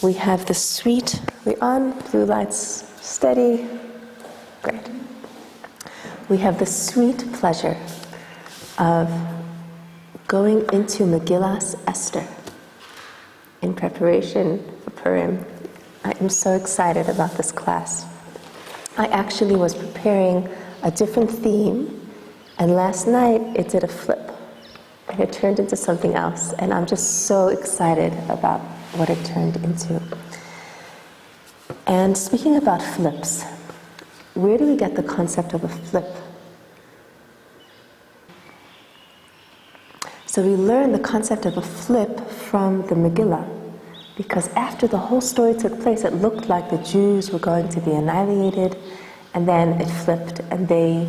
We have the sweet, we on, blue lights steady, great. We have the sweet pleasure of going into Megillas Esther in preparation for Purim. I am so excited about this class. I actually was preparing a different theme, and last night it did a flip, and it turned into something else, and I'm just so excited about what it turned into. And speaking about flips, where do we get the concept of a flip? So we learn the concept of a flip from the Megillah, because after the whole story took place, it looked like the Jews were going to be annihilated, and then it flipped, and they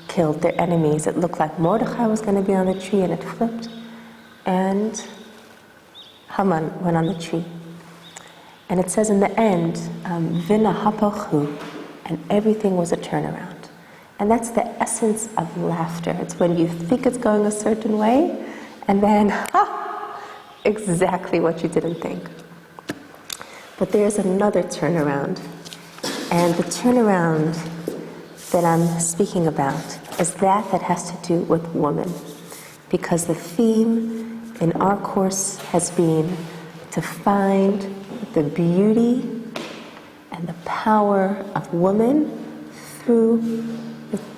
killed their enemies. It looked like Mordechai was going to be on the tree, and it flipped, and Haman went on the tree. And it says in the end, Vina hapalchu, and everything was a turnaround. And that's the essence of laughter. It's when you think it's going a certain way, and then, exactly what you didn't think. But there's another turnaround. And the turnaround that I'm speaking about is that has to do with woman. Because the theme in our course has been to find the beauty and the power of woman through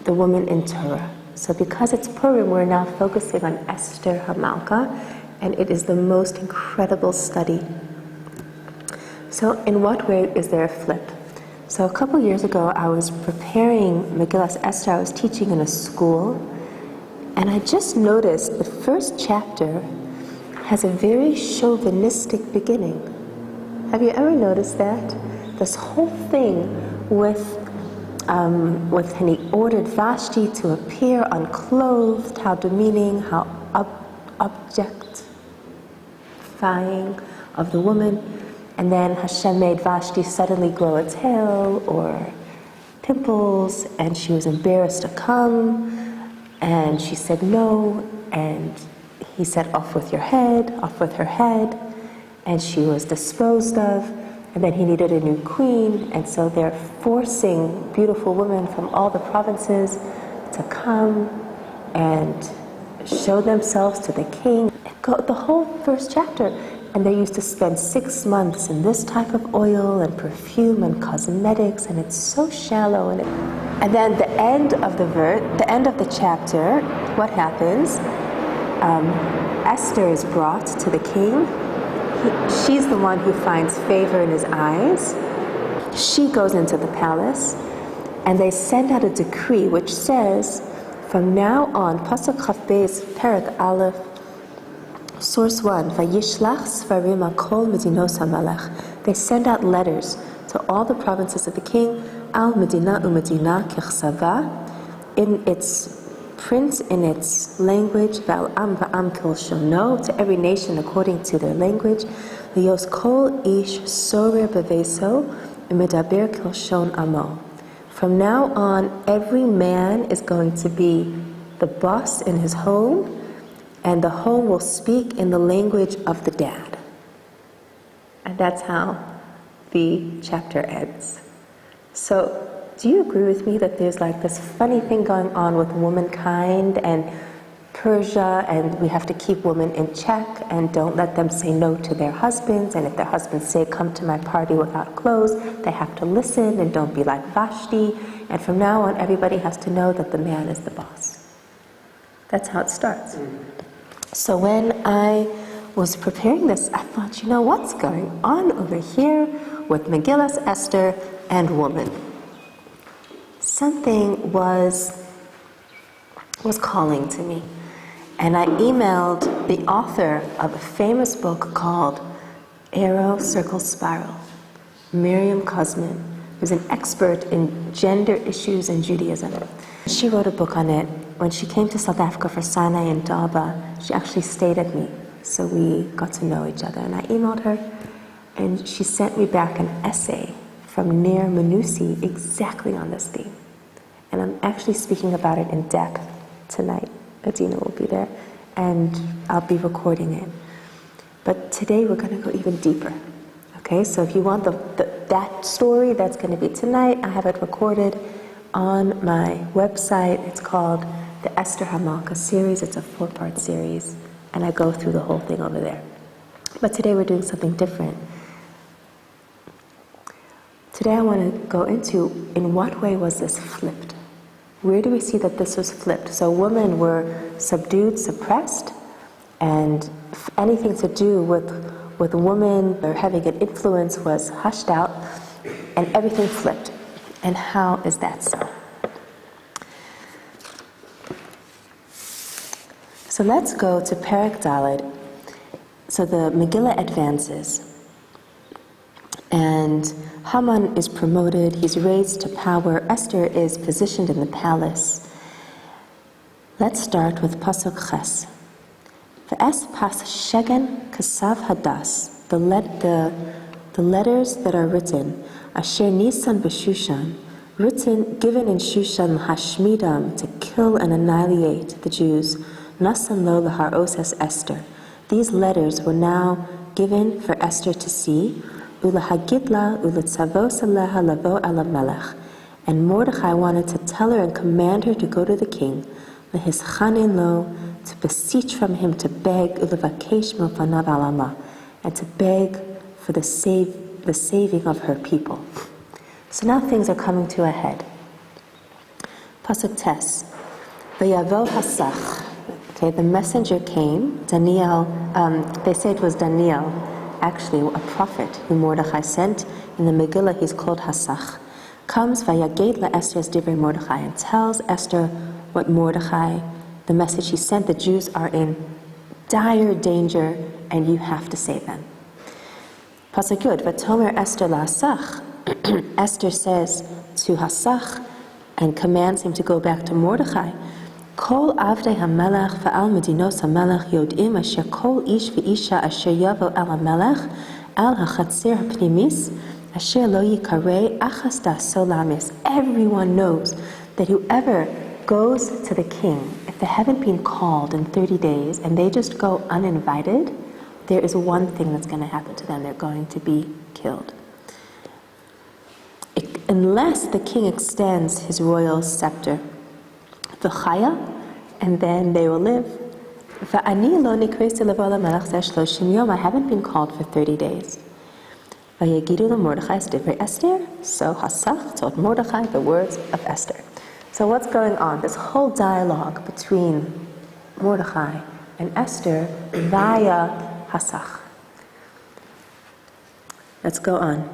the woman in Torah. So because it's Purim, we're now focusing on Esther Hamalka, and it is the most incredible study. So in what way is there a flip? So a couple years ago, I was preparing Megillas Esther. I was teaching in a school, and I just noticed the first chapter has a very chauvinistic beginning. Have you ever noticed that? This whole thing with and he ordered Vashti to appear unclothed, how demeaning, how objectifying of the woman. And then Hashem made Vashti suddenly grow a tail or pimples, and she was embarrassed to come, and she said no, and he said, off with her head, and she was disposed of, and then he needed a new queen, and so they're forcing beautiful women from all the provinces to come and show themselves to the king. The whole first chapter, and they used to spend 6 months in this type of oil and perfume and cosmetics, and it's so shallow. And then the end of the chapter, what happens? Esther is brought to the king. She's the one who finds favor in his eyes. She goes into the palace, and they send out a decree which says, from now on, Pasuk Chaf Beis, Perek Aleph, Source 1, Vayishlach Svarim Akol Medinos HaMelech. They send out letters to all the provinces of the king, Al Medina Umedina Kechsava, in its print, in its language, Val Am Va'am Kilshono, to every nation according to their language, Lios Kol Ish Sorer Beveso, Medaber Kilshon Amo. From now on, every man is going to be the boss in his home, and the home will speak in the language of the dad. And that's how the chapter ends. So, do you agree with me that there's like this funny thing going on with womankind and Persia, and we have to keep women in check and don't let them say no to their husbands, and if their husbands say, come to my party without clothes, they have to listen and don't be like Vashti, and from now on everybody has to know that the man is the boss. That's how it starts. So when I was preparing this, I thought, you know, what's going on over here with Megillas Esther and woman? Something was calling to me. And I emailed the author of a famous book called Arrow, Circle, Spiral, Miriam Kozman, who's an expert in gender issues in Judaism. She wrote a book on it. When she came to South Africa for Sinai and Daba, she actually stayed at me, so we got to know each other. And I emailed her, and she sent me back an essay from Nir Manusi exactly on this theme. And I'm actually speaking about it in depth tonight. Adina will be there, and I'll be recording it. But today we're going to go even deeper, Okay, so if you want that story, that's going to be tonight. I have it recorded on my website. It's called the Esther Hamalka series. It's a 4-part series, and I go through the whole thing over there. But today we're doing something different. Today I want to go into, in what way was this flipped? Where do we see that this was flipped? So women were subdued, suppressed, and anything to do with women or having an influence was hushed out, and everything flipped. And how is that so? So let's go to Perek Daled. So the Megillah advances, and Haman is promoted, he's raised to power, Esther is positioned in the palace. Let's start with Pasuk Ches. V'es pas shegen kasav hadas, the letters that are written, asher nisan b'Shushan, written, given in Shushan, hashmidam, to kill and annihilate the Jews, nasan lo laharos es Esther. These letters were now given for Esther to see, ulahagidla ulitzavos aleha lavo ala melech, and Mordechai wanted to tell her and command her to go to the king, lehischanin lo, to beseech from him, to beg, ulevakesh milfanav alama, and to beg for the saving of her people. So now things are coming to a head. Pasuk Tes, v'yavo hasach. Okay, the messenger came, Daniel, they say it was Daniel, actually a prophet who Mordechai sent. In the Megillah he's called Hasach. Comes vayaged la Esther's divrei Mordechai, and tells Esther what Mordechai, the message he sent, the Jews are in dire danger and you have to save them. Pasuk Yud, v'tomer Esther la Hasach. Esther says to Hasach and commands him to go back to Mordechai. Kol avdei hamelech va'al medinos hamelech yodim asher kol ish v'isha asher yavo al hamelech al hachatzer hapnimis asher lo yikarei achas da'aso lamis. Everyone knows that whoever goes to the king, if they haven't been called in 30 days and they just go uninvited, there is one thing that's going to happen to them. They're going to be killed. Unless the king extends his royal scepter, v'chaya, and then they will live. V'ani lo nikresi levo lamelech zeh 30 yom. I haven't been called for 30 days. Vayagidu leMordechai divrei Esther. So Hasach told Mordechai the words of Esther. So what's going on? This whole dialogue between Mordechai and Esther via Hasach. Let's go on.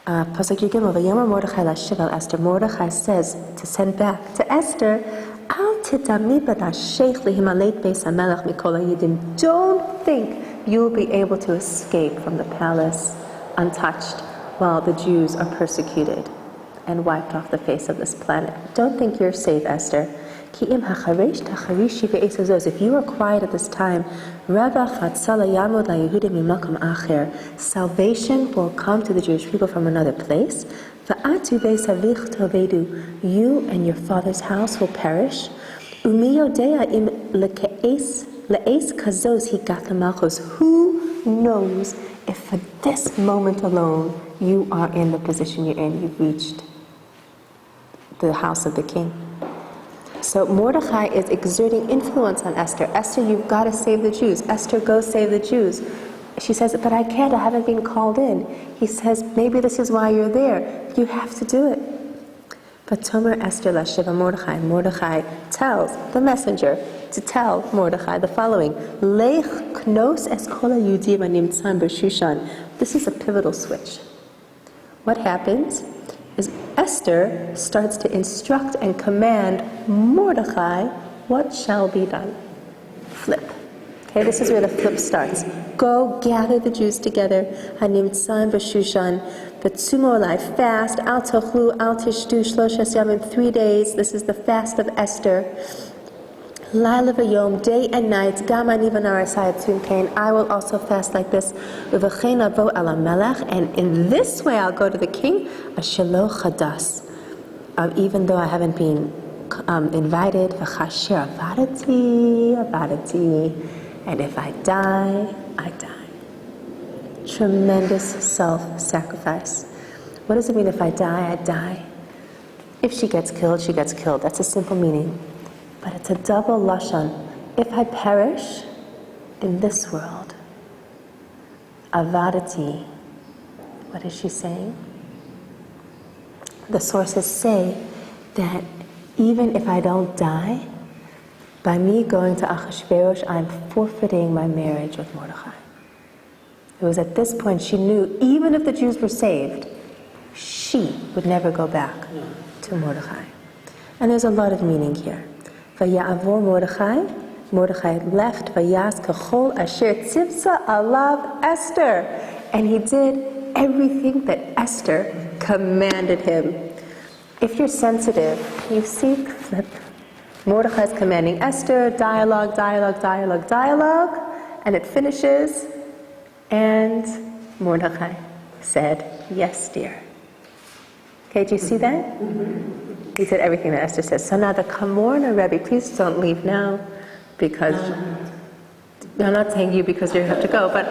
Pasuk Yigimel, v'yomer Mordechai lashiv al Esther. Mordechai says to send back to Esther, al tidami b'nashech lihimalet beis hamelech mikol hayidim. Don't think you'll be able to escape from the palace untouched while the Jews are persecuted and wiped off the face of this planet. Don't think you're safe, Esther. If you are quiet at this time, salvation will come to the Jewish people from another place. You and your father's house will perish. Who knows if for this moment alone you are in the position you're in, you've reached the house of the king. So Mordechai is exerting influence on Esther. Esther, you've got to save the Jews. Esther, go save the Jews. She says, but I can't, I haven't been called in. He says, maybe this is why you're there. You have to do it. But Tomer Esther Lashiva Mordechai. Mordechai tells the messenger to tell Mordechai the following. Lech knos es kol hayudim animtzan b'Shushan. This is a pivotal switch. What happens is Esther starts to instruct and command Mordechai what shall be done. Flip. Okay, this is where the flip starts. Go gather the Jews together. Hanimtsan b'Shushan. V'tzumo olai, fast. Al tochlu, al tishtu, shloshes yamim, 3 days. This is the fast of Esther. Laila v'yom, day and night. Gam ani v'narasai tzum kain. I will also fast like this. V'v'chein avo ala melech, and in this way I'll go to the king. Ashelo chadas. Even though I haven't been invited. V'chasher avadati. And if I die, I die. tremendous self-sacrifice. What does it mean if I die, I die? If she gets killed, she gets killed. That's a simple meaning. But it's a double lashon. If I perish in this world, avadati, what is she saying? The sources say that even if I don't die, by me going to Achashverosh, I'm forfeiting my marriage with Mordechai. It was at this point she knew, even if the Jews were saved, she would never go back to Mordechai. And there's a lot of meaning here. Vaya'avor Mordechai, Mordechai left, Vayas kachol asher tzivsa alav Esther. And he did everything that Esther commanded him. If you're sensitive, you see flip. Mordechai is commanding Esther, dialogue, dialogue, dialogue, dialogue, and it finishes, and Mordechai said, yes, dear. Okay, do you see that? He said everything that Esther says. So now the Kamorna Rebbe, please don't leave now, because I'm not saying you because you have to go, but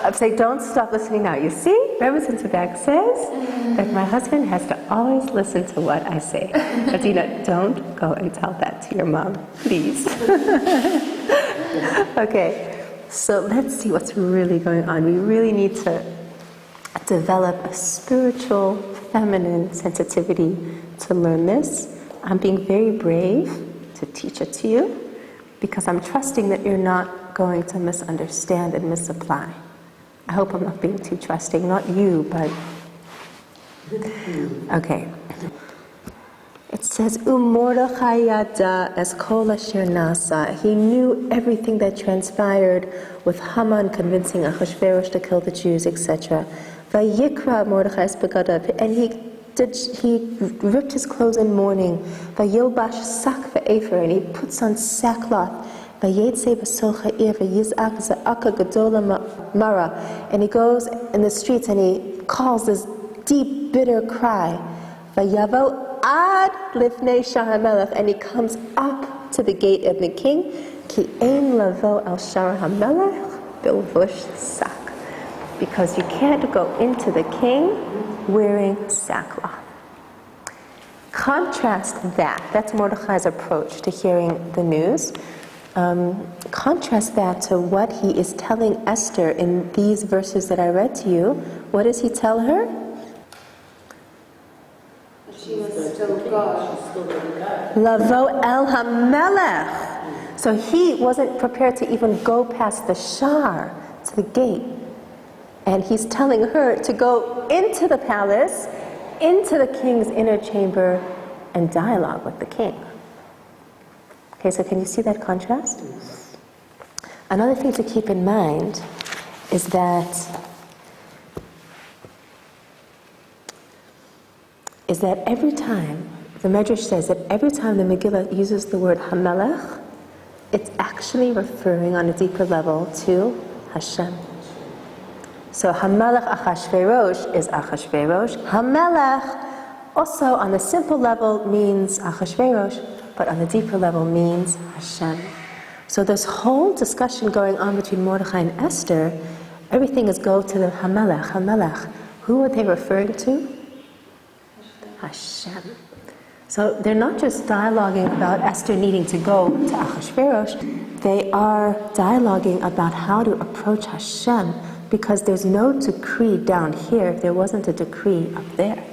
I'm saying don't stop listening now. You see, Rebbe Zinzberg says that my husband has to always listen to what I say. Adina, don't go and tell that to your mom, please. Okay, so let's see what's really going on. We really need to develop a spiritual, feminine sensitivity to learn this. I'm being very brave to teach it to you because I'm trusting that you're not going to misunderstand and misapply. I hope I'm not being too trusting, not you, but... Okay. It says, Mordechai yada es kol asher nasa. He knew everything that transpired with Haman convincing Achashverosh to kill the Jews, etc. Vayikra Mordechai es begadav. And he ripped his clothes in mourning. Vayilbash sak ve'efer. And he puts on sackcloth. And he goes in the streets and he calls this deep, bitter cry. And he comes up to the gate of the king. Because you can't go into the king wearing sackcloth. Contrast that's Mordechai's approach to hearing the news. Contrast that to what he is telling Esther in these verses that I read to you. What does he tell her? She was still God. Lavo el hamelech. So he wasn't prepared to even go past the shar to the gate. And he's telling her to go into the palace, into the king's inner chamber, and dialogue with the king. Okay, so can you see that contrast? Another thing to keep in mind is that every time, the Medrash says that every time the Megillah uses the word Hamelech, it's actually referring on a deeper level to Hashem. So Hamelech Achashverosh is Achashverosh. Hamelech also on the simple level means Achashverosh, but on the deeper level means Hashem. So this whole discussion going on between Mordechai and Esther, everything is go to the Hamelech, Hamelech. Who are they referring to? Hashem. So they're not just dialoguing about Esther needing to go to Achashverosh, they are dialoguing about how to approach Hashem, because there's no decree down here if there wasn't a decree up there.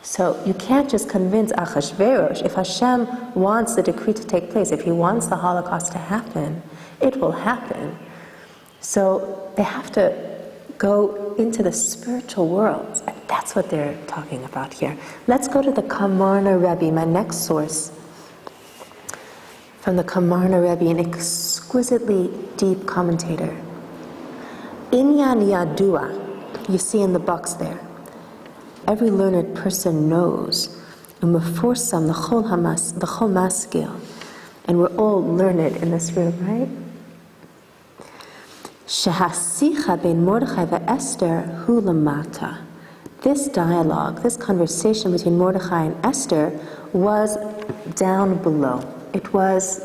So you can't just convince Achashverosh. If Hashem wants the decree to take place, if he wants the Holocaust to happen, it will happen. So they have to go into the spiritual world. And that's what they're talking about here. Let's go to the Kamarna Rebbe, my next source. From the Kamarna Rebbe, an exquisitely deep commentator. Inyan Yadua, you see in the box there. Every learned person knows, umeforsam the chol maskil, and we're all learned in this room, right? Shehasicha ben Mordechai ve'Esther hu lamata. This dialogue, this conversation between Mordechai and Esther was down below. It was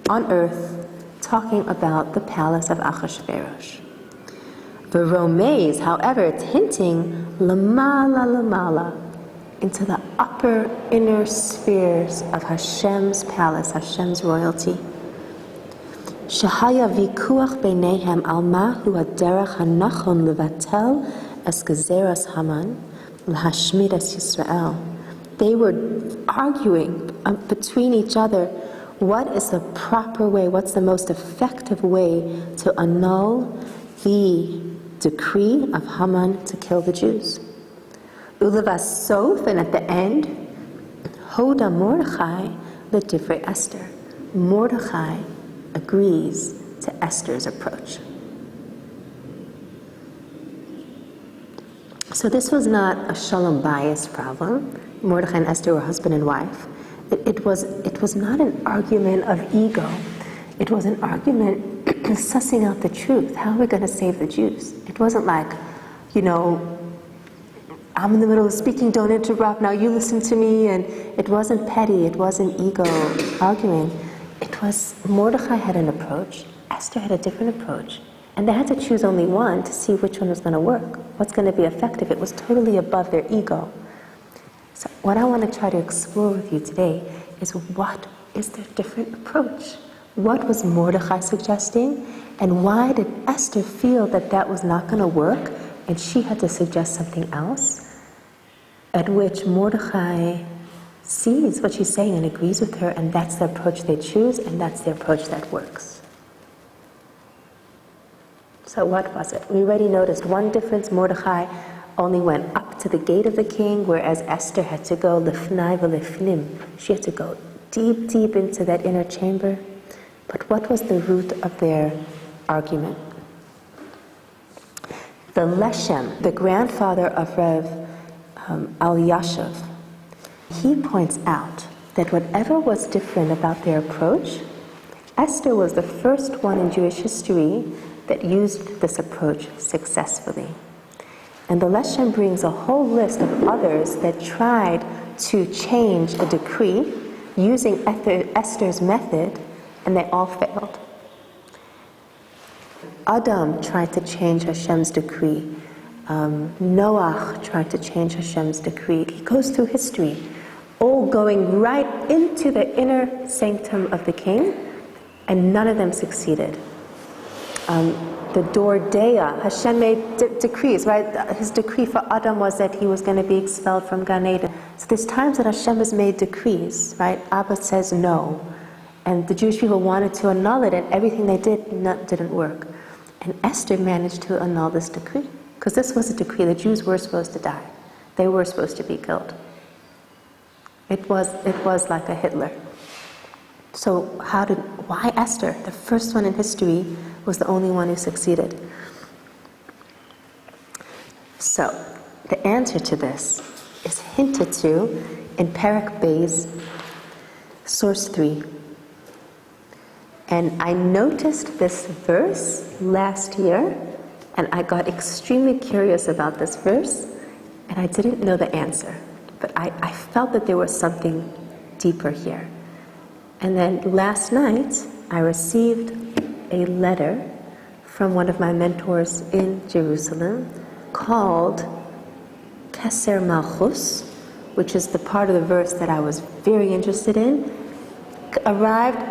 on earth, talking about the palace of Achashverosh. The Romeis, however, it's hinting lamala, into the upper inner spheres of Hashem's palace, Hashem's royalty. Shahaya vikuach beinehem al mahu haderech hanachon levatel es gezeras Haman l'hashmid es Yisrael. They were arguing between each other, what is the proper way, what's the most effective way to annul the decree of Haman to kill the Jews. Ulevassof, and at the end, Hoda Mordechai l'divrei Esther. Mordechai agrees to Esther's approach. So this was not a shalom bayis problem. Mordechai and Esther were husband and wife. It was not an argument of ego. It was an argument sussing out the truth. How are we going to save the Jews? It wasn't like, I'm in the middle of speaking, don't interrupt, now you listen to me. And it wasn't petty, it wasn't ego arguing. It was Mordechai had an approach, Esther had a different approach. And they had to choose only one to see which one was going to work, what's going to be effective. It was totally above their ego. So what I want to try to explore with you today is what is their different approach? What was Mordechai suggesting? And why did Esther feel that that was not going to work and she had to suggest something else? At which Mordechai sees what she's saying and agrees with her, and that's the approach they choose, and that's the approach that works. So what was it? We already noticed one difference. Mordechai only went up to the gate of the king, whereas Esther had to go lifnai v'lifnim. She had to go deep, deep into that inner chamber. But what was the root of their argument? The Leshem, the grandfather of Rev Eliashiv, he points out that whatever was different about their approach, Esther was the first one in Jewish history that used this approach successfully. And the Leshem brings a whole list of others that tried to change a decree using Esther's method, and they all failed. Adam tried to change Hashem's decree. Noach tried to change Hashem's decree. He goes through history, all going right into the inner sanctum of the king, and none of them succeeded. The Dordeya, Hashem made decrees, right? His decree for Adam was that he was going to be expelled from Gan Eden. So there's times that Hashem has made decrees, right? Abba says no. And the Jewish people wanted to annul it, and everything they did didn't work. And Esther managed to annul this decree, because this was a decree. The Jews were supposed to die. They were supposed to be killed. It was like a Hitler. So why Esther, the first one in history, was the only one who succeeded? So the answer to this is hinted to in Perek Beis, source 3. And I noticed this verse last year, and I got extremely curious about this verse, and I didn't know the answer. But I felt that there was something deeper here. And then last night, I received a letter from one of my mentors in Jerusalem called Keser Malchus, which is the part of the verse that I was very interested in. Arrived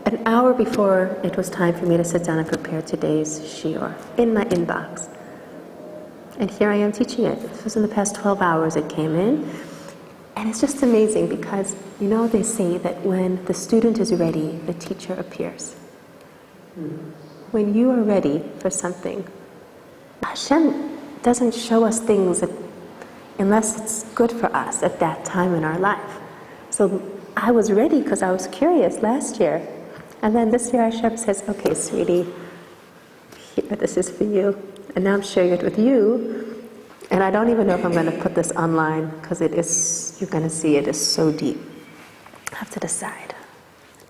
an hour before it was time for me to sit down and prepare today's shiur in my inbox. And here I am teaching it. This was in the past 12 hours it came in. And it's just amazing because, they say that when the student is ready, the teacher appears. When you are ready for something, Hashem doesn't show us things unless it's good for us at that time in our life. So I was ready because I was curious last year. And then this year Hashem says, okay, sweetie, here, this is for you. And now I'm sharing it with you. And I don't even know if I'm going to put this online because you're going to see it is so deep. I have to decide.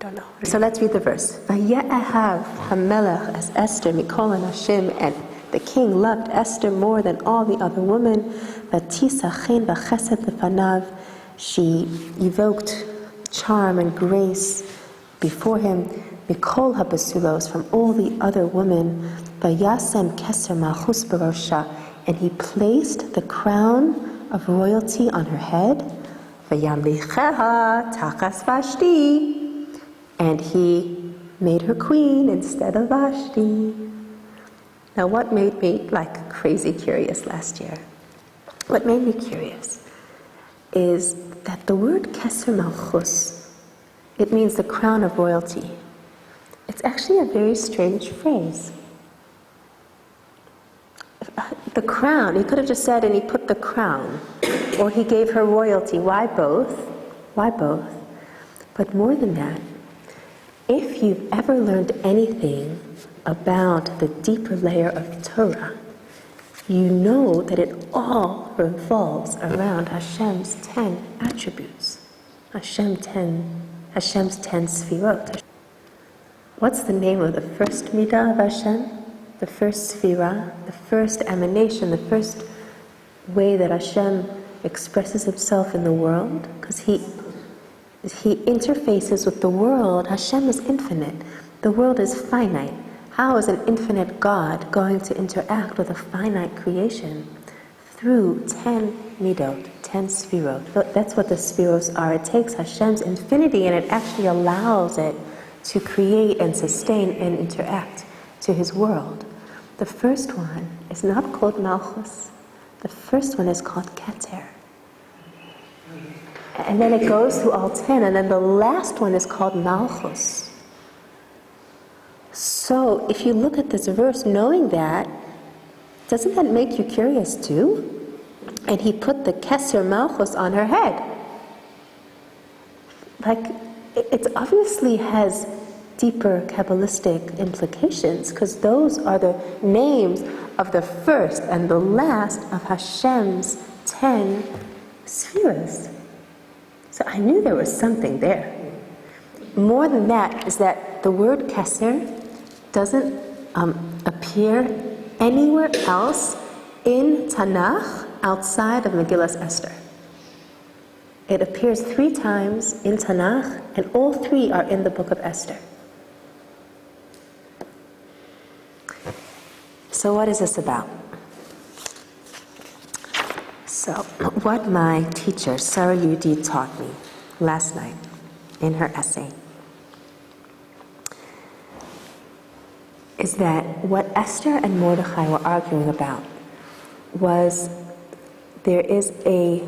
I don't know. So let's read the verse. Vaye'ahav hamelech es Esther mikol hanashim, and the king loved Esther more than all the other women. Vatisa chen v'chesed lefanav. She evoked charm and grace before him. Mikol habasulos, from all the other women, vayasem keser malchus barosha, and he placed the crown of royalty on her head, vayamlicheha tachas Vashti, and he made her queen instead of Vashti. Now what made me like crazy curious last year? What made me curious is that the word keser malchus, it means the crown of royalty. It's actually a very strange phrase. The crown, he could have just said, and he put the crown, or he gave her royalty. Why both? Why both? But more than that, if you've ever learned anything about the deeper layer of Torah, you know that it all revolves around Hashem's 10 attributes, Hashem's 10 sfirot. What's the name of the first midah of Hashem? The first sfirah, the first emanation, the first way that Hashem expresses himself in the world? Because he interfaces with the world. Hashem is infinite. The world is finite. How is an infinite God going to interact with a finite creation? Through 10 midot, 10 sfirot. That's what the sfiros are. It takes Hashem's infinity and it actually allows it to create and sustain and interact to his world. The first one is not called Malchus. The first one is called Keter. And then it goes through all 10, and then the last one is called Malchus. So if you look at this verse knowing that, doesn't that make you curious too? And he put the Keser Malchus on her head. Like, it obviously has deeper Kabbalistic implications, because those are the names of the first and the last of Hashem's 10 spheres. So I knew there was something there. More than that is that the word Keser doesn't appear anywhere else in Tanakh outside of Megillas Esther. It appears 3 times in Tanakh, and all 3 are in the book of Esther. So what is this about? So what my teacher, Sarah Yudi, taught me last night in her essay is that what Esther and Mordechai were arguing about was there is a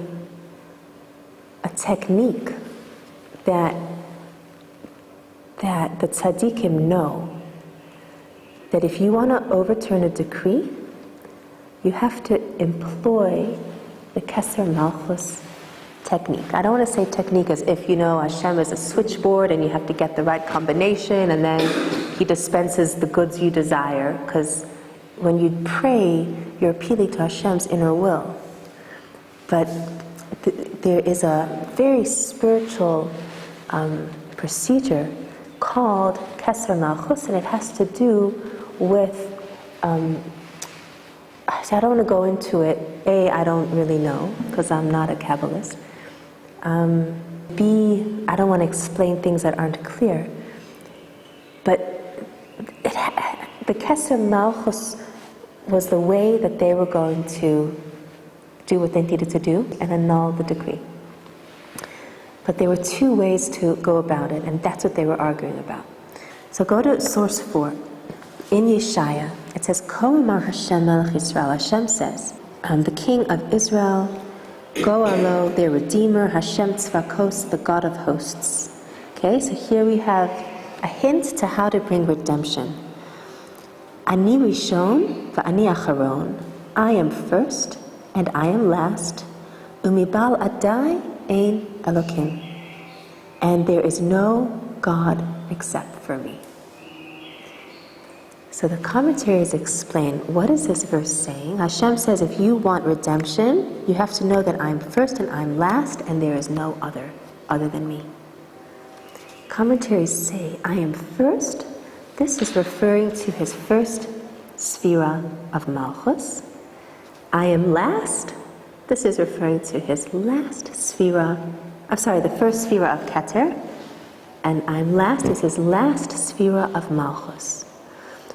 technique that the tzaddikim know, that if you want to overturn a decree, you have to employ the Keser Malchus technique. I don't want to say technique as if, Hashem is a switchboard and you have to get the right combination and then he dispenses the goods you desire, because when you pray, you're appealing to Hashem's inner will. But there is a very spiritual procedure called Keser Malchus, and it has to do with, I don't want to go into it. A, I don't really know, because I'm not a Kabbalist. B, I don't want to explain things that aren't clear. But the Keser Malchus was the way that they were going to do what they needed to do and annul the decree. But there were 2 ways to go about it, and that's what they were arguing about. So go to source 4. In Yeshaya, it says, Ko Amar Hashem Melech Yisrael. Hashem says, the King of Israel, Go Alo, their Redeemer, Hashem Tzvakos, the God of hosts. Okay, so here we have a hint to how to bring redemption. Ani Rishon v'Ani Acharon. I am first and I am last. Umibal Adai ein Elokim. And there is no God except for me. So the commentaries explain, what is this verse saying? Hashem says, if you want redemption, you have to know that I'm first and I'm last, and there is no other than me. Commentaries say, I am first. This is referring to his first sphera of Malchus. I am last. This is referring to his last sphera, the first sphera of Keter. and I'm last is his last sphera of Malchus.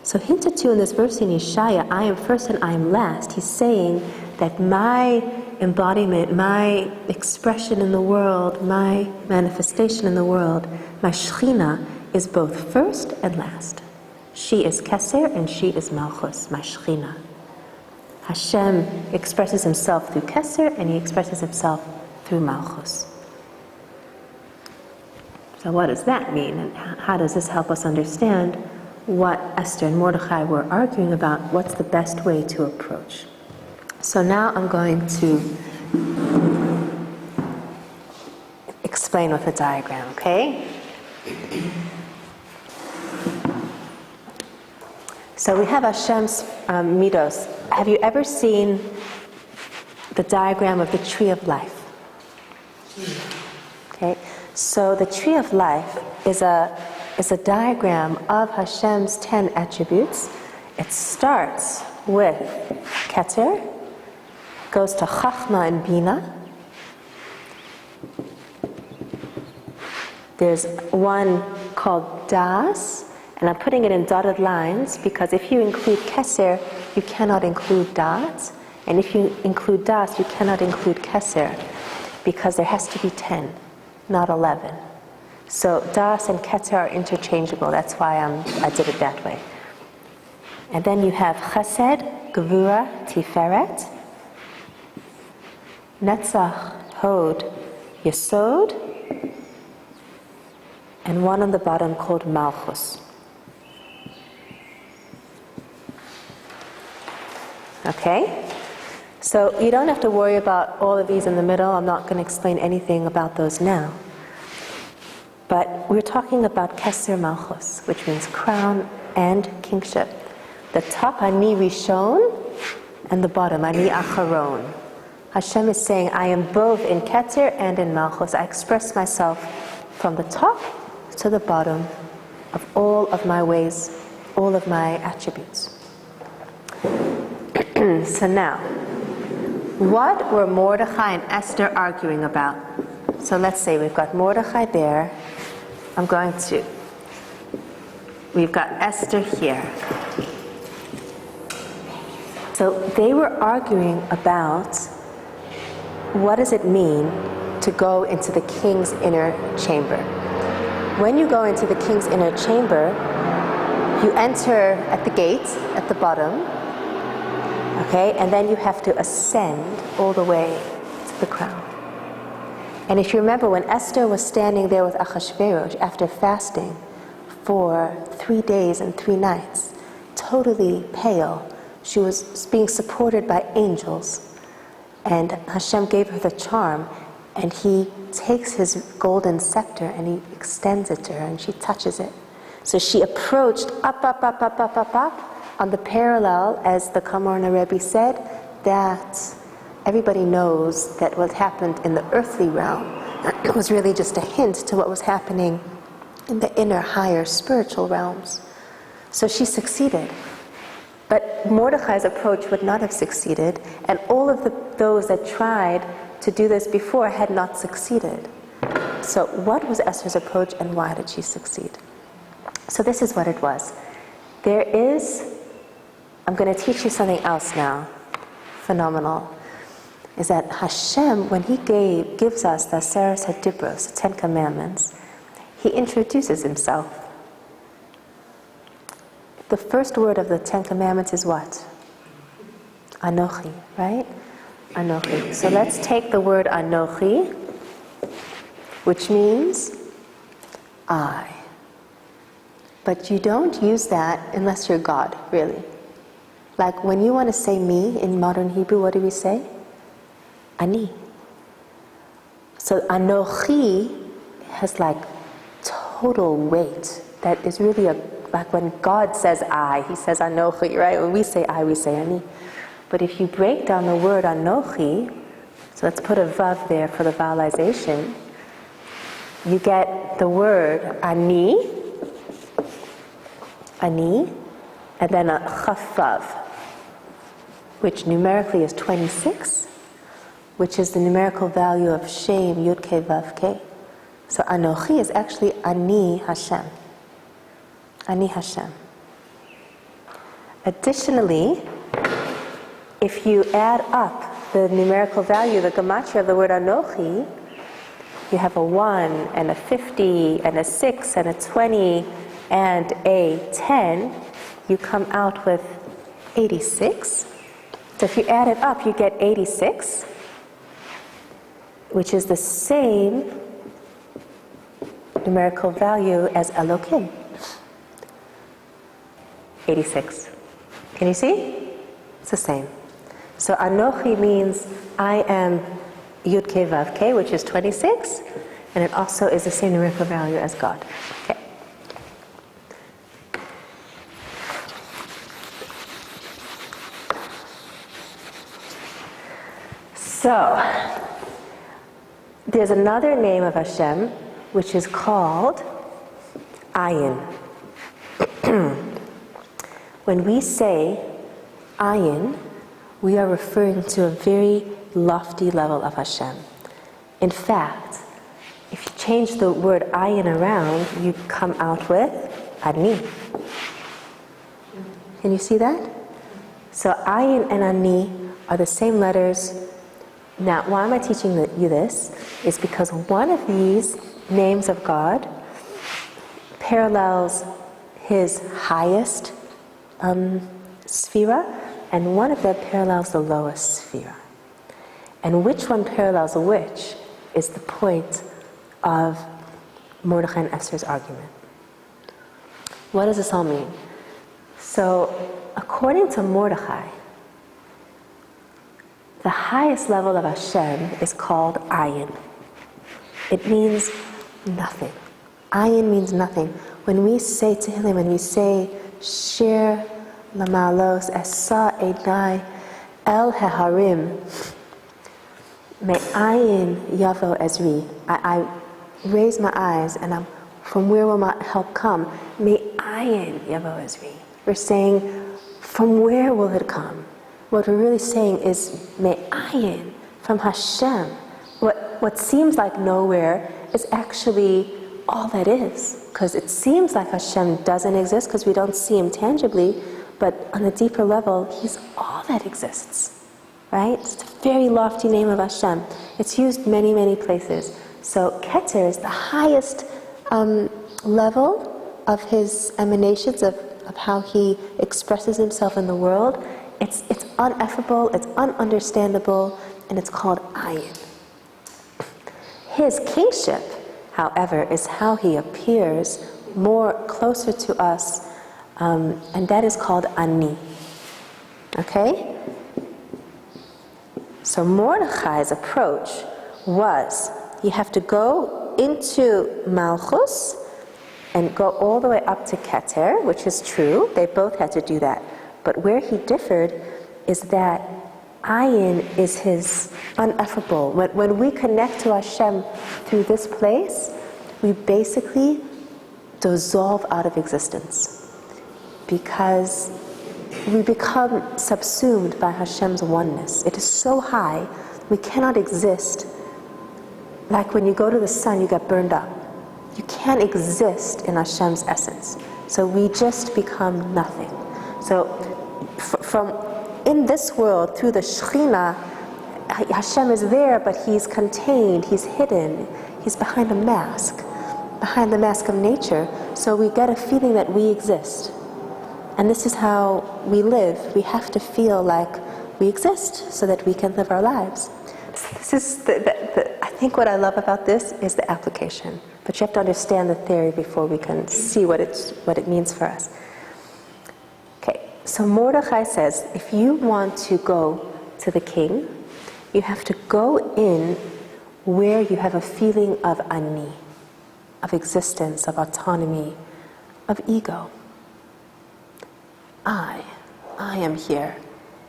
So hinted to in this verse in Yeshaya, I am first and I am last, he's saying that my embodiment, my expression in the world, my manifestation in the world, my Shechina, is both first and last. She is Keser and she is Malchus, my Shechina. Hashem expresses himself through Keser and he expresses himself through Malchus. So what does that mean, and how does this help us understand what Esther and Mordechai were arguing about? What's the best way to approach? So now I'm going to explain with a diagram, okay? So we have Hashem's midos. Have you ever seen the diagram of the tree of life? Okay, so the tree of life is a diagram of Hashem's 10 attributes. It starts with Keter, goes to Chachma and Bina. There's one called Das, and I'm putting it in dotted lines because if you include Keser, you cannot include Das, and if you include Das, you cannot include Keser, because there has to be 10, not 11. So Das and Keter are interchangeable. That's why I did it that way. And then you have Chesed, Gevura, Tiferet, Netzach, Hod, Yesod, and one on the bottom called Malchus. Okay? So you don't have to worry about all of these in the middle. I'm not going to explain anything about those now. But we're talking about Keser Malchus, which means crown and kingship. The top, Ani Rishon, and the bottom, Ani Acharon. Hashem is saying, I am both in Keter and in Malchus. I express myself from the top to the bottom of all of my ways, all of my attributes. So now, what were Mordechai and Esther arguing about? So let's say we've got Mordechai there. We've got Esther here. So they were arguing about what does it mean to go into the king's inner chamber. When you go into the king's inner chamber, you enter at the gate at the bottom, okay, and then you have to ascend all the way to the crown. And if you remember, when Esther was standing there with Achashverosh after fasting for 3 days and 3 nights, totally pale, she was being supported by angels, and Hashem gave her the charm, and he takes his golden scepter and he extends it to her, and she touches it. So she approached up on the parallel, as the Kamorna Rebbe said, that everybody knows that what happened in the earthly realm was really just a hint to what was happening in the inner, higher spiritual realms. So she succeeded. But Mordechai's approach would not have succeeded, and all of those that tried to do this before had not succeeded. So what was Esther's approach, and why did she succeed? So this is what it was. I'm going to teach you something else now, phenomenal, is that Hashem, when he gives us the Aseres HaDibros, the 10 Commandments, he introduces himself. The first word of the 10 Commandments is what? Anochi, right? Anochi. So let's take the word Anochi, which means I. But you don't use that unless you're God, really. Like when you want to say me in modern Hebrew, what do we say? Ani. So Anochi has like total weight. That is really like when God says I, he says Anochi, right? When we say I, we say Ani. But if you break down the word Anochi, so let's put a vav there for the vowelization, you get the word Ani, and then a chaf, which numerically is 26, which is the numerical value of Shem, Yud Ke, Vav Ke. So Anochi is actually Ani Hashem. Ani Hashem. Additionally, if you add up the numerical value, the gematria of the word Anochi, you have a 1 and a 50 and a 6 and a 20 and a 10, you come out with 86. So if you add it up, you get 86, which is the same numerical value as Elohim. 86. Can you see? It's the same. So Anochi means I am Yud Kei Vav Kei, which is 26, and it also is the same numerical value as God. Okay. So, there's another name of Hashem, which is called Ayin. When we say Ayin, we are referring to a very lofty level of Hashem. In fact, if you change the word Ayin around, you come out with Ani. Can you see that? So Ayin and Ani are the same letters. Now, why am I teaching you this? Is because one of these names of God parallels his highest sphera, and one of them parallels the lowest sphera. And which one parallels which is the point of Mordechai and Esther's argument. What does this all mean? So, according to Mordechai, the highest level of Hashem is called Ayin. It means nothing. Ayin means nothing. When we say to him, when we say, Shir Lamalos Esa Einai El Heharim, may Ayin Yavo Ezri, I raise my eyes, and from where will my help come? May Ayin Yavo Ezri. We're saying, from where will it come? What we're really saying is, may Ayin, from Hashem. What seems like nowhere is actually all that is. Because it seems like Hashem doesn't exist because we don't see him tangibly, but on a deeper level, he's all that exists. Right? It's a very lofty name of Hashem. It's used many, many places. So Keter is the highest level of his emanations, of how he expresses himself in the world. It's uneffable, it's ununderstandable, and it's called Ayin. His kingship, however, is how he appears more closer to us, and that is called Ani. Okay? So Mordechai's approach was, you have to go into Malchus and go all the way up to Keter, which is true. They both had to do that. But where he differed is that Ayin is his uneffable. When we connect to Hashem through this place, we basically dissolve out of existence. Because we become subsumed by Hashem's oneness. It is so high, we cannot exist. Like when you go to the sun, you get burned up. You can't exist in Hashem's essence. So we just become nothing. So from in this world, through the Shekhinah, Hashem is there, but he's contained, he's hidden, he's behind a mask, behind the mask of nature. So we get a feeling that we exist. And this is how we live. We have to feel like we exist so that we can live our lives. So this is I think what I love about this is the application. But you have to understand the theory before we can see what it means for us. Okay, so Mordechai says, if you want to go to the king, you have to go in where you have a feeling of ani, of existence, of autonomy, of ego. I am here,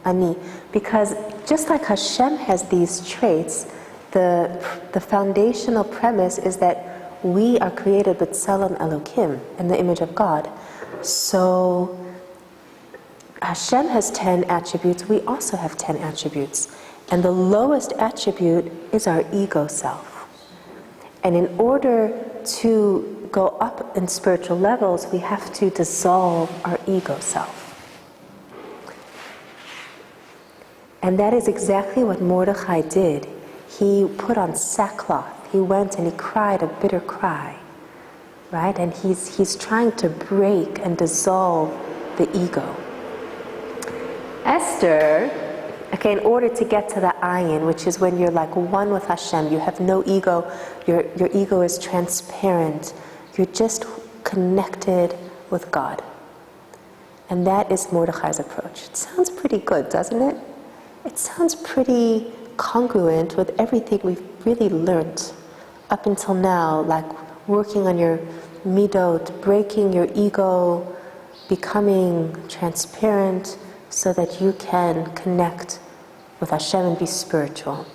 ani. Because just like Hashem has these traits, the foundational premise is that we are created b'tselem Elokim, in the image of God. So Hashem has 10 attributes, we also have 10 attributes. And the lowest attribute is our ego self. And in order to go up in spiritual levels, we have to dissolve our ego self. And that is exactly what Mordechai did. He put on sackcloth. He went and he cried a bitter cry, right? And he's trying to break and dissolve the ego. Esther, okay, in order to get to the ayin, which is when you're like one with Hashem, you have no ego, your ego is transparent, you're just connected with God. And that is Mordechai's approach. It sounds pretty good, doesn't it? It sounds pretty congruent with everything we've really learned up until now, like working on your midot, breaking your ego, becoming transparent so that you can connect with Hashem and be spiritual.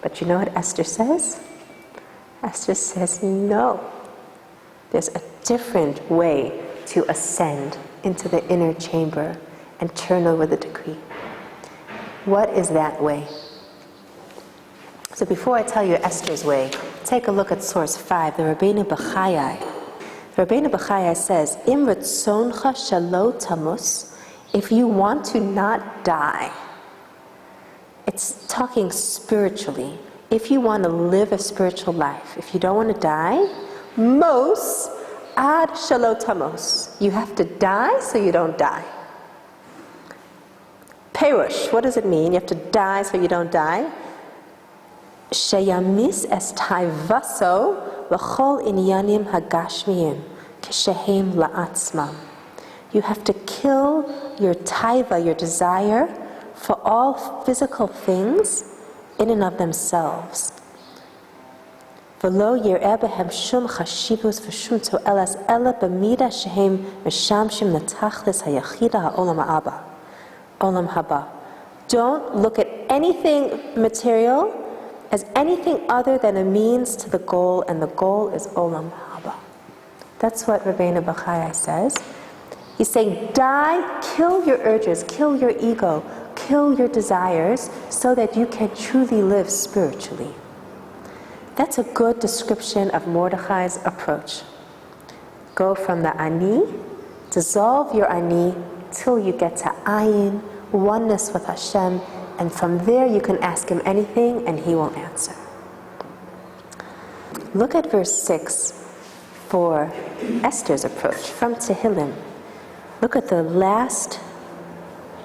But you know what Esther says? Esther says, no. There's a different way to ascend into the inner chamber and turn over the decree. What is that way? So before I tell you Esther's way, take a look at source 5, the Rabbeinu Bachayai. The Rabbeinu Bachayai says, Im ritzoncha shelo tamus, if you want to not die. It's talking spiritually. If you want to live a spiritual life, if you don't want to die, mos ad shelo tamos. You have to die so you don't die. Perush, what does it mean? You have to die so you don't die. Sheyamis es taivaso v'chol inyanim hagashmiyim kishehem la'atzmam. You have to kill your taiva, your desire, for all physical things in and of themselves. V'lo yir'eh behem shum chashivus v'shum to'elas ela b'mida shehem meshamshim l'tachlis hayachida ha'olam ha'aba. Olam haba. Don't look at anything material as anything other than a means to the goal, and the goal is Olam haba. That's what Rabbeinu Bachayai says. He's saying, die, kill your urges, kill your ego, kill your desires, so that you can truly live spiritually. That's a good description of Mordechai's approach. Go from the ani, dissolve your ani, till you get to ayin, oneness with Hashem, and from there you can ask him anything and he will answer. Look at verse 6 for Esther's approach from Tehillim. Look at the last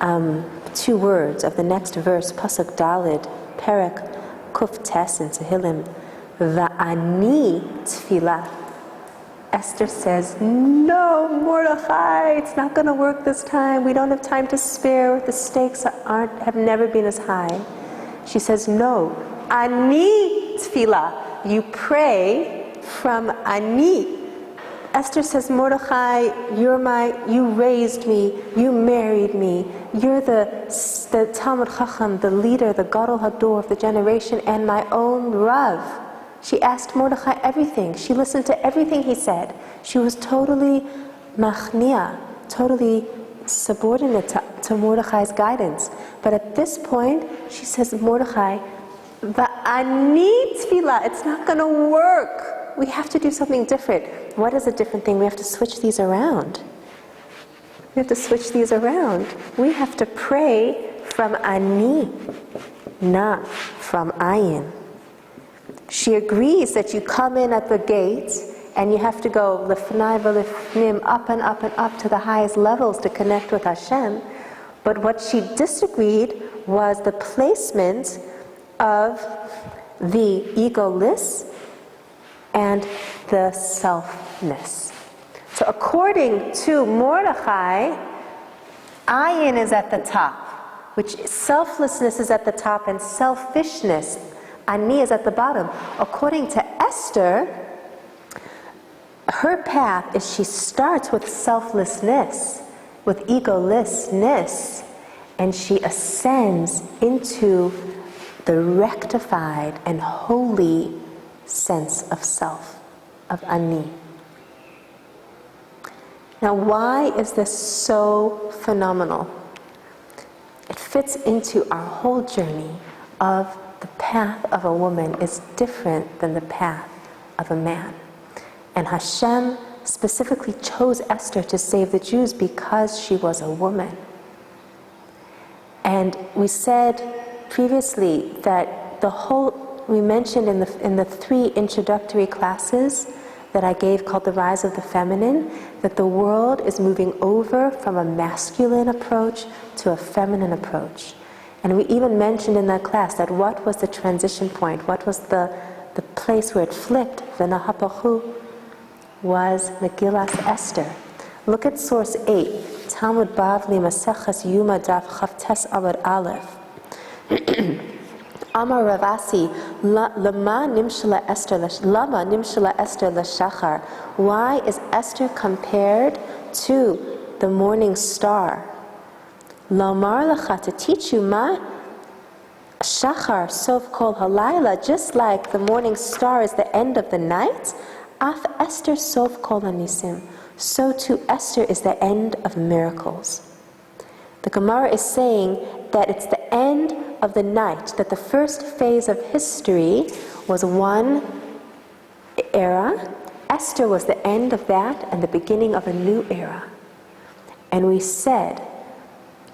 2 words of the next verse, Pasuk Dalid, Perek Kuf Tes in Tehillim, Va'ani Tfilah. Esther says, no, Mordechai, it's not going to work this time. We don't have time to spare. The stakes have never been as high. She says, no, ani tefillah. You pray from ani. Esther says, Mordechai, you raised me, you married me, you're the Talmud Chacham, the leader, the Gadol Hador of the generation, and my own Rav. She asked Mordechai everything. She listened to everything he said. She was totally machnia, totally subordinate to Mordechai's guidance. But at this point, she says, Mordechai, va'ani tefillah, it's not going to work. We have to do something different. What is a different thing? We have to switch these around. We have to switch these around. We have to pray from ani, not from ayin. She agrees that you come in at the gate and you have to go lefnai v'lefnim, up and up and up to the highest levels to connect with Hashem. But what she disagreed was the placement of the egoless and the selfness. So according to Mordechai, ayin is at the top, which selflessness is at the top and selfishness, ani, is at the bottom. According to Esther, her path is she starts with selflessness, with egolessness, and she ascends into the rectified and holy sense of self, of ani. Now, why is this so phenomenal? It fits into our whole journey of the path of a woman is different than the path of a man. And Hashem specifically chose Esther to save the Jews because she was a woman. And we said previously that we mentioned in the 3 introductory classes that I gave called The Rise of the Feminine, that the world is moving over from a masculine approach to a feminine approach. And we even mentioned in that class that what was the transition point, what was the place where it flipped, V'nahapachu, was Megillas Esther. Look at source 8, Talmud Bavli Maseches Yuma Daf Chavtes Amud Aleph. Amar Ravasi, Lama Nimshala Esther Lashachar. Why is Esther compared to the morning star? Lamar Lacha, to teach you ma Shachar Sof Kol Halayla, just like the morning star is the end of the night. Af Esther Sof Kol Hanisim, so too Esther is the end of miracles. The Gemara is saying that it's the end of the night, that the first phase of history was one era. Esther was the end of that and the beginning of a new era. And we said,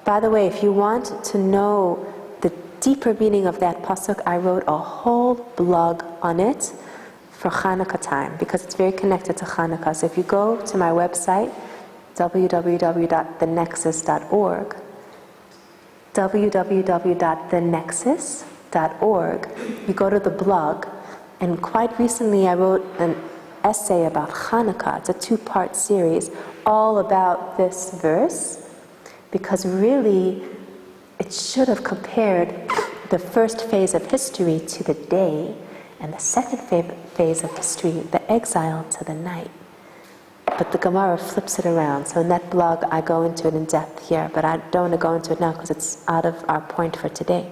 by the way, if you want to know the deeper meaning of that pasuk, I wrote a whole blog on it for Hanukkah time, because it's very connected to Hanukkah. So if you go to my website, www.thenexus.org, www.thenexus.org, you go to the blog, and quite recently I wrote an essay about Hanukkah. It's a 2-part series all about this verse, because really it should have compared the first phase of history to the day, and the second phase of history, the exile, to the night. But the Gemara flips it around. So in that blog, I go into it in depth here, but I don't want to go into it now because it's out of our point for today.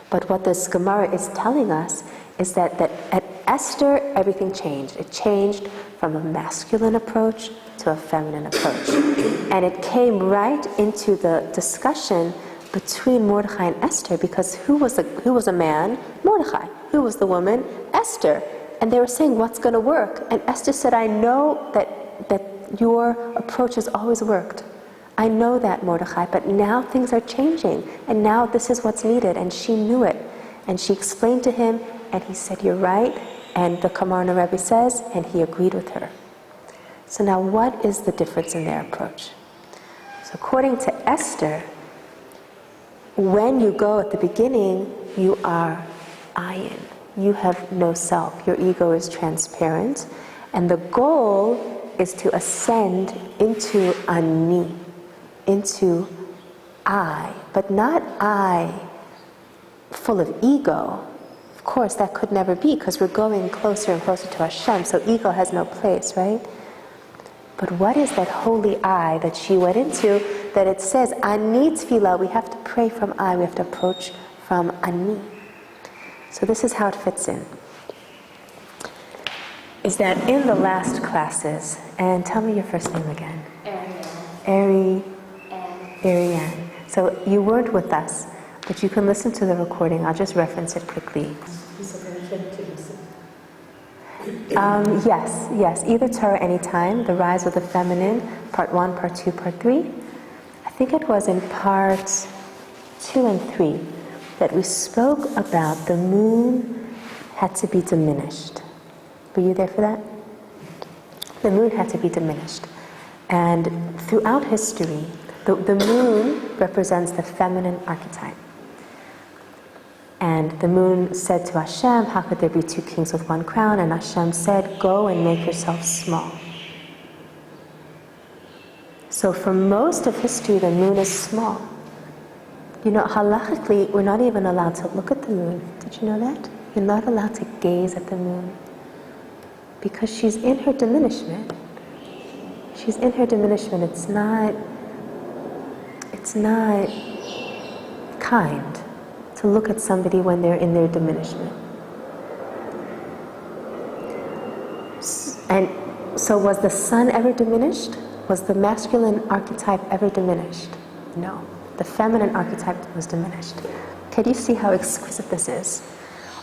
But what this Gemara is telling us is that at Esther, everything changed. It changed from a masculine approach to a feminine approach. And it came right into the discussion between Mordechai and Esther, because who was a man? Mordechai. Who was the woman? Esther. And they were saying, what's going to work? And Esther said, I know that your approach has always worked. I know that, Mordechai, but now things are changing, and now this is what's needed. And she knew it. And she explained to him, and he said, you're right. And the Kamarna Rebbe says, and he agreed with her. So now what is the difference in their approach? So according to Esther, when you go at the beginning, you are ayin. You have no self. Your ego is transparent. And the goal is to ascend into ani, into I, but not I full of ego. Of course, that could never be, because we're going closer and closer to Hashem, so ego has no place, right? But what is that holy I that she went into, that it says, ani tefillah, we have to pray from I, we have to approach from ani. So this is how it fits in. Is that in the last classes, and tell me your first name again. Ariane. So you weren't with us, but you can listen to the recording. I'll just reference it quickly. Yes. Either Torah anytime, The Rise of the Feminine, part 1, part 2, part 3. I think it was in part 2 and 3 that we spoke about the moon had to be diminished. Were you there for that? The moon had to be diminished. And throughout history, the moon represents the feminine archetype. And the moon said to Hashem, how could there be 2 kings with 1 crown? And Hashem said, go and make yourself small. So for most of history, the moon is small. You know, halachically, we're not even allowed to look at the moon. Did you know that? You're not allowed to gaze at the moon, because she's in her diminishment. She's in her diminishment. It's not kind to look at somebody when they're in their diminishment. And so was the sun ever diminished? Was the masculine archetype ever diminished? No. The feminine archetype was diminished. Can you see how exquisite this is?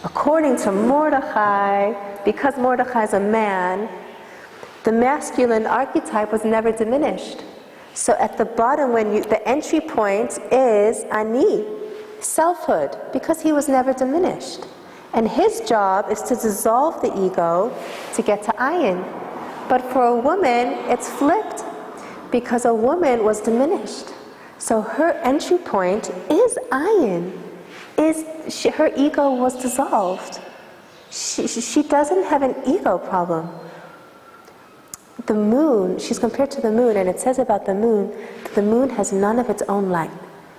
According to Mordechai, because Mordechai is a man, the masculine archetype was never diminished. So at the bottom, the entry point is ani, selfhood, because he was never diminished. And his job is to dissolve the ego to get to ayin. But for a woman, it's flipped, because a woman was diminished. So her entry point is ayin. Her ego was dissolved. She doesn't have an ego problem. The moon, she's compared to the moon, and it says about the moon has none of its own light.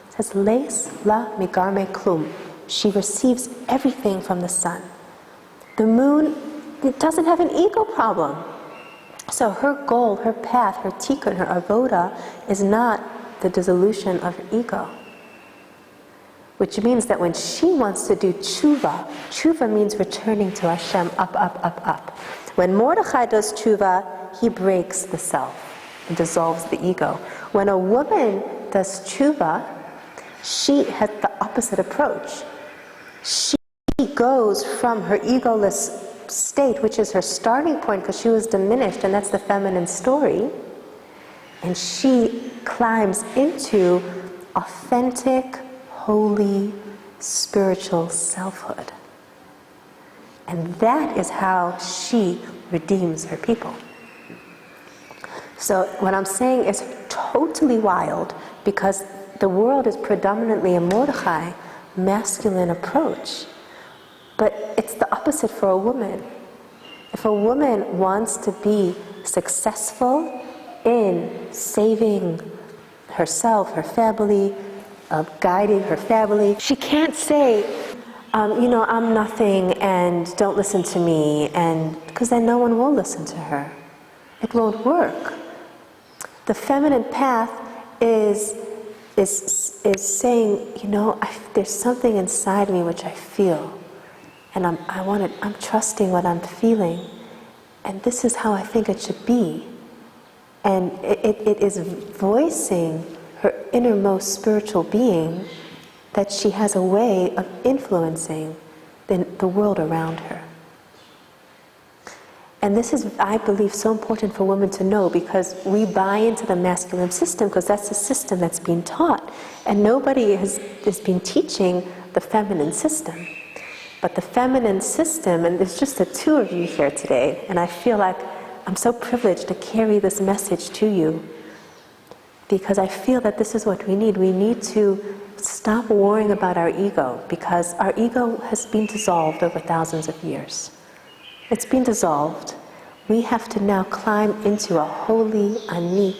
It says, Leis la migarme klum. She receives everything from the sun. The moon doesn't have an ego problem. So her goal, her path, her tikkun, her avoda is not the dissolution of her ego. Which means that when she wants to do tshuva means returning to Hashem, up, up, up, up. When Mordechai does tshuva, he breaks the self and dissolves the ego. When a woman does tshuva, she has the opposite approach. She goes from her egoless state, which is her starting point because she was diminished, and that's the feminine story, and she climbs into authentic, holy, spiritual selfhood. And that is how she redeems her people. So what I'm saying is totally wild, because the world is predominantly a Mordechai, masculine approach. But it's the opposite for a woman. If a woman wants to be successful in saving herself, her family, guiding her family, she can't say, I'm nothing and don't listen to me, and because then no one will listen to her. It won't work. The feminine path is saying, there's something inside me which I feel, and I'm trusting what I'm feeling, and this is how I think it should be. And it is voicing her innermost spiritual being, that she has a way of influencing the world around her. And this is, I believe, so important for women to know, because we buy into the masculine system because that's the system that's being taught. And nobody has been teaching the feminine system. But the feminine system, and there's just the two of you here today, and I feel like I'm so privileged to carry this message to you, because I feel that this is what we need. We need to stop worrying about our ego, because our ego has been dissolved over thousands of years. It's been dissolved. We have to now climb into a holy ani.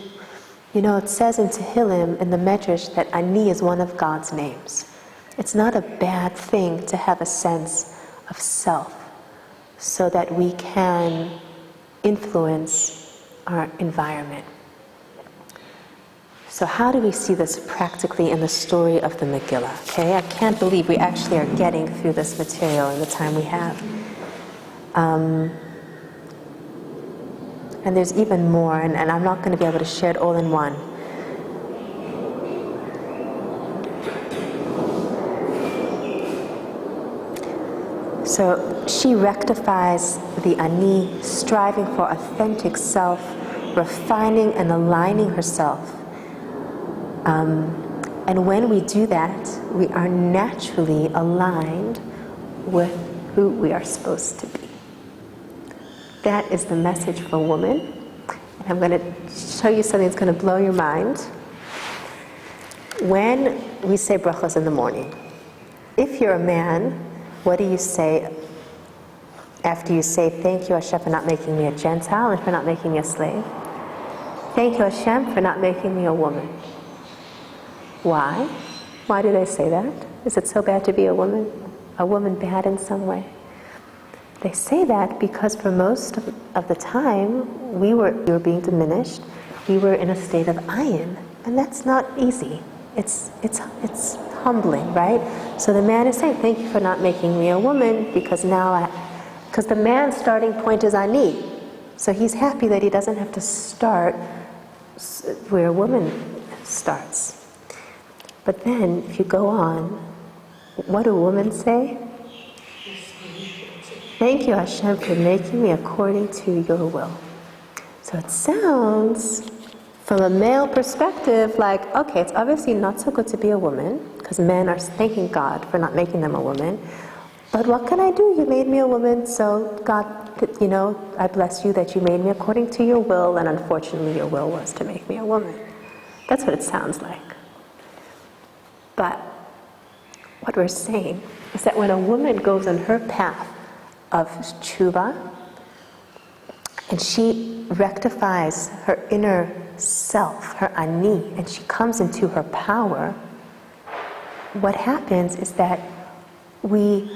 It says in Tehillim, in the Medrash, that ani is one of God's names. It's not a bad thing to have a sense of self so that we can influence our environment. So how do we see this practically in the story of the Megillah? Okay, I can't believe we actually are getting through this material in the time we have. And there's even more, and I'm not going to be able to share it all in one. So she rectifies the ani, striving for authentic self, refining and aligning herself. And when we do that, we are naturally aligned with who we are supposed to be. That is the message for women. And I'm going to show you something that's going to blow your mind. When we say brachos in the morning, if you're a man, what do you say after you say, thank you Hashem for not making me a Gentile and for not making me a slave? Thank you Hashem for not making me a woman. Why? Why do they say that? Is it so bad to be a woman? A woman bad in some way? They say that because for most of the time, we were being diminished. We were in a state of ayin, and that's not easy. It's humbling, right? So the man is saying, thank you for not making me a woman, because because the man's starting point is ani. So he's happy that he doesn't have to start where a woman starts. But then, if you go on, what do women say? Thank you, Hashem, for making me according to your will. So it sounds, from a male perspective, like, okay, it's obviously not so good to be a woman, because men are thanking God for not making them a woman. But what can I do? You made me a woman, so God, I bless you that you made me according to your will, and unfortunately your will was to make me a woman. That's what it sounds like. But what we're saying is that when a woman goes on her path of tshuva, and she rectifies her inner self, her ani, and she comes into her power, what happens is that we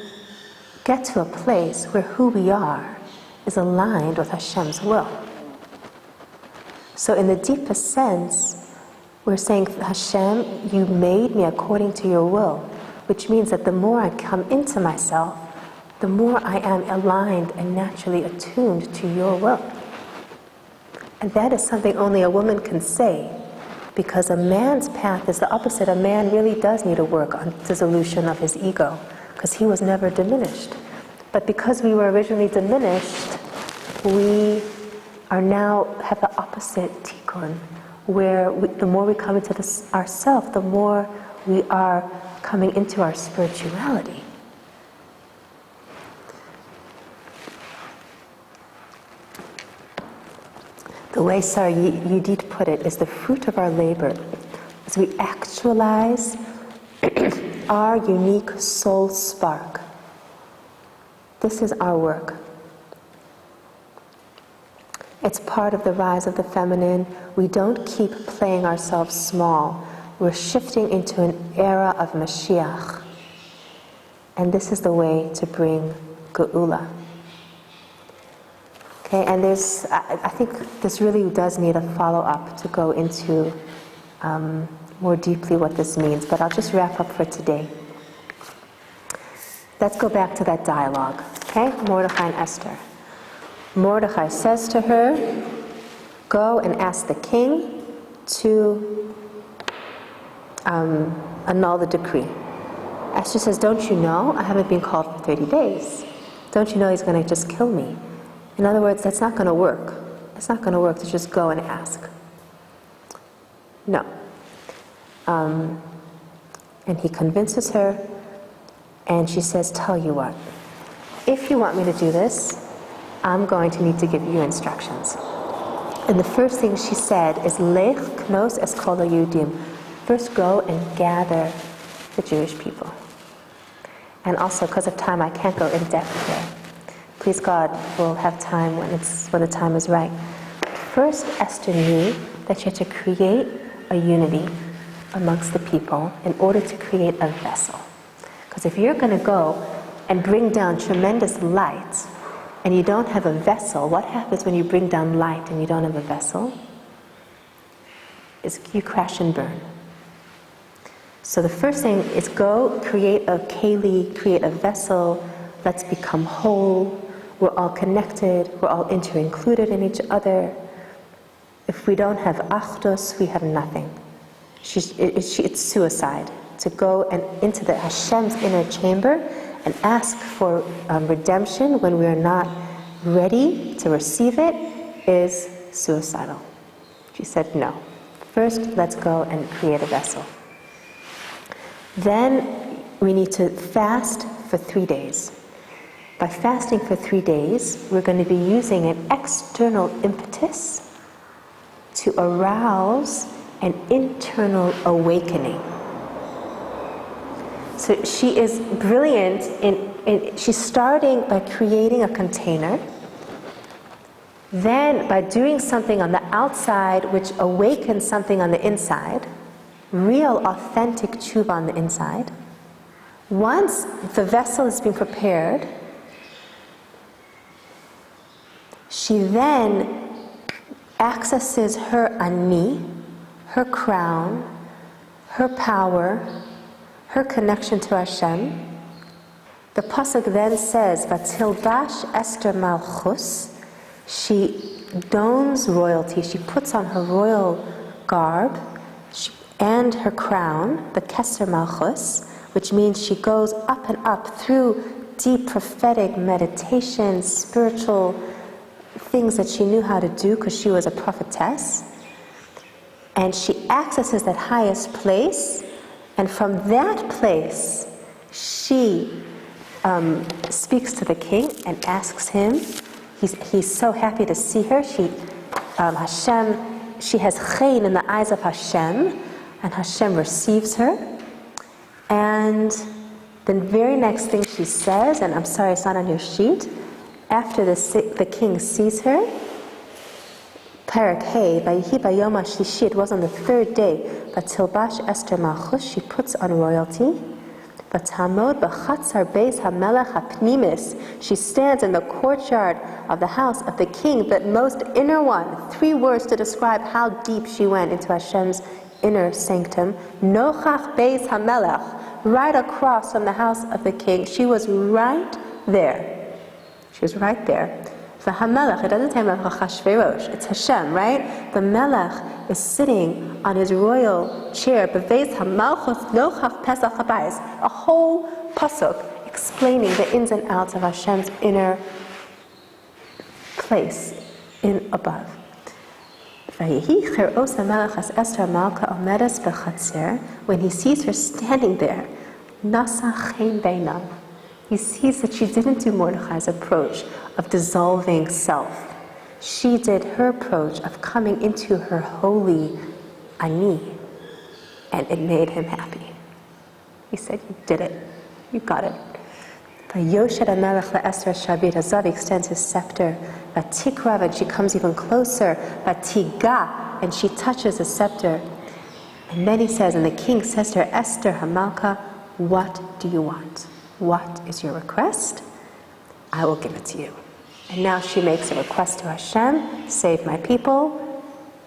get to a place where who we are is aligned with Hashem's will. So in the deepest sense, we're saying, Hashem, you made me according to your will, which means that the more I come into myself, the more I am aligned and naturally attuned to your will. And that is something only a woman can say, because a man's path is the opposite. A man really does need to work on dissolution of his ego, because he was never diminished. But because we were originally diminished, we are now have the opposite tikkun, where the more we come into ourself, the more we are coming into our spirituality. The way Sarah Yudit put it is the fruit of our labor as we actualize our unique soul spark. This is our work. It's part of the rise of the feminine. We don't keep playing ourselves small. We're shifting into an era of Mashiach. And this is the way to bring Geula. Okay, and I think this really does need a follow-up to go into more deeply what this means, but I'll just wrap up for today. Let's go back to that dialogue, okay? Mordechai and Esther. Mordechai says to her, go and ask the king to annul the decree. Esther says, don't you know? I haven't been called for 30 days. Don't you know he's going to just kill me? In other words, that's not going to work. It's not going to work to just go and ask. No. And he convinces her, and she says, tell you what, if you want me to do this, I'm going to need to give you instructions. And the first thing she said is, Lech knos es kol haYehudim. First go and gather the Jewish people. And also, because of time, I can't go in depth here. Please God, we'll have time when the time is right. First, Esther knew that she had to create a unity amongst the people in order to create a vessel. Because if you're going to go and bring down tremendous light and you don't have a vessel, what happens when you bring down light and you don't have a vessel? Is you crash and burn. So the first thing is go create a keli, create a vessel. Let's become whole. We're all connected. We're all inter-included in each other. If we don't have achdus, we have nothing. It's suicide to go and into the Hashem's inner chamber and ask for redemption when we are not ready to receive it is suicidal. She said no. First, let's go and create a vessel. Then we need to fast for 3 days. By fasting for 3 days, we're going to be using an external impetus to arouse an internal awakening. So she is brilliant she's starting by creating a container, then by doing something on the outside which awakens something on the inside, real authentic tshuva on the inside. Once the vessel has been prepared, she then accesses her ani, her crown, her power, her connection to Hashem. The pasuk then says, "Vatilbash Esther Malchus." She dons royalty. She puts on her royal garb and her crown, the Keser Malchus, which means she goes up and up through deep prophetic meditation, spiritual things that she knew how to do because she was a prophetess. And she accesses that highest place, and from that place, she speaks to the king and asks him. He's so happy to see her. She has chen in the eyes of Hashem, and Hashem receives her. And the very next thing she says, and I'm sorry it's not on your sheet, after the king sees her, Parak Hey, Vayihi Bayom HaShlishi, it was on the third day, Vatilbash Esther Malchus, she puts on royalty. Vatamod B'chatzar Beis HaMelech HaPnimis, she stands in the courtyard of the house of the king, that most inner one. 3 words to describe how deep she went into Hashem's inner sanctum. Nochach Beis HaMelech, right across from the house of the king. She was right there. She was right there. The HaMelech, it doesn't say Achashverosh, it's Hashem, right? The Melech is sitting on his royal chair, Beveis HaMalchus Nochach Pesach HaBayis, a whole pasuk explaining the ins and outs of Hashem's inner place in above. When he sees her standing there, Nasa Chen Beinam, he sees that she didn't do Mordechai's approach of dissolving self. She did her approach of coming into her holy ani, and it made him happy. He said, you did it. You got it. Vayoshed HaMelech LaEsther Shabit, Hazav extends his scepter. Vatikrav, and she comes even closer. Vatiga, and she touches the scepter. And then he says, and the king says to her, Esther Hamalka, what do you want? What is your request? I will give it to you. And now she makes a request to Hashem, save my people,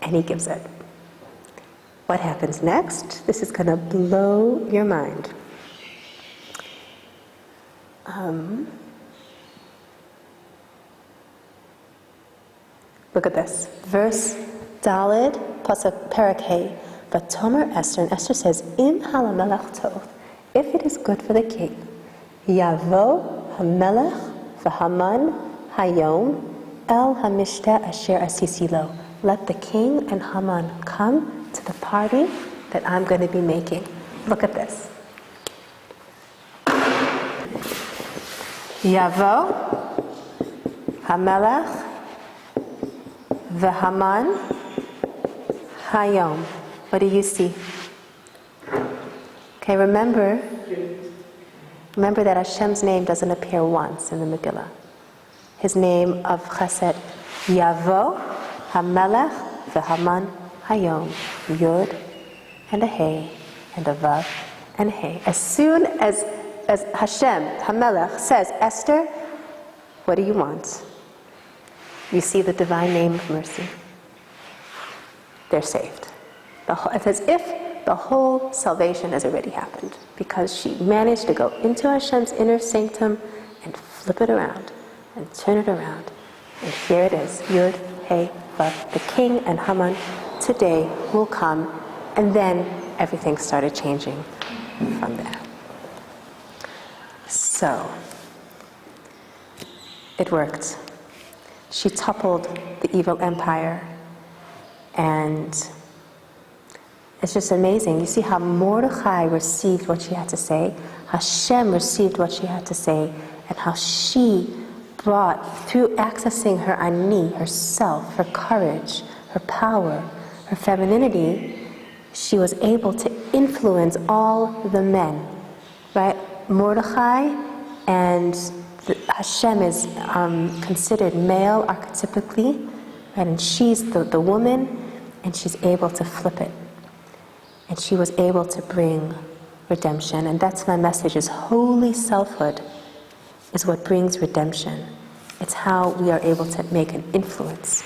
and he gives it. What happens next? This is going to blow your mind. Look at this. Verse Daled, Pasuk Parak Hey. Vatomer Esther, and Esther says, Im halamelech tov, if it is good for the king, Yavo hamelech v'haman hayom el hamishta asher asisi lo. Let the king and Haman come to the party that I'm going to be making. Look at this. Yavo hamelech v'haman hayom. What do you see? Okay, remember that Hashem's name doesn't appear once in the Megillah. His name of Chesed, Yavo HaMelech v'Haman Hayom, Yud and a Hey and a Vav and Hey. As soon as Hashem, HaMelech, says, Esther, what do you want? You see the divine name of mercy. They're saved. It's as if the whole salvation has already happened, because she managed to go into Hashem's inner sanctum and flip it around and turn it around. And here it is, Yud, Hey, Vav. The king and Haman today will come, and then everything started changing from there. So, it worked. She toppled the evil empire, and it's just amazing. You see how Mordechai received what she had to say, Hashem received what she had to say, and how she brought, through accessing her ani, herself, her courage, her power, her femininity, she was able to influence all the men, right? Mordechai and Hashem is considered male archetypically, right? And she's the woman, and she's able to flip it. And she was able to bring redemption. And that's my message, is holy selfhood is what brings redemption. It's how we are able to make an influence.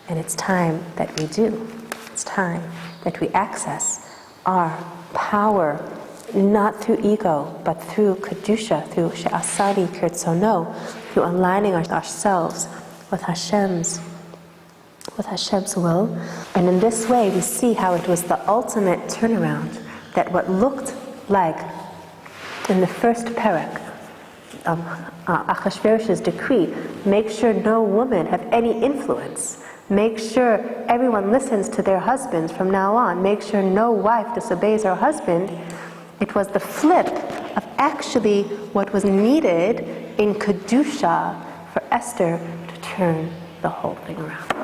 And it's time that we do. It's time that we access our power, not through ego, but through Kedusha, through She'asadi Kirtzono, through aligning ourselves with Hashem's will. And in this way, we see how it was the ultimate turnaround, that what looked like in the first parak Ahasuerus's decree, make sure no woman have any influence. Make sure everyone listens to their husbands from now on. Make sure no wife disobeys her husband. It was the flip of actually what was needed in Kedusha for Esther to turn the whole thing around.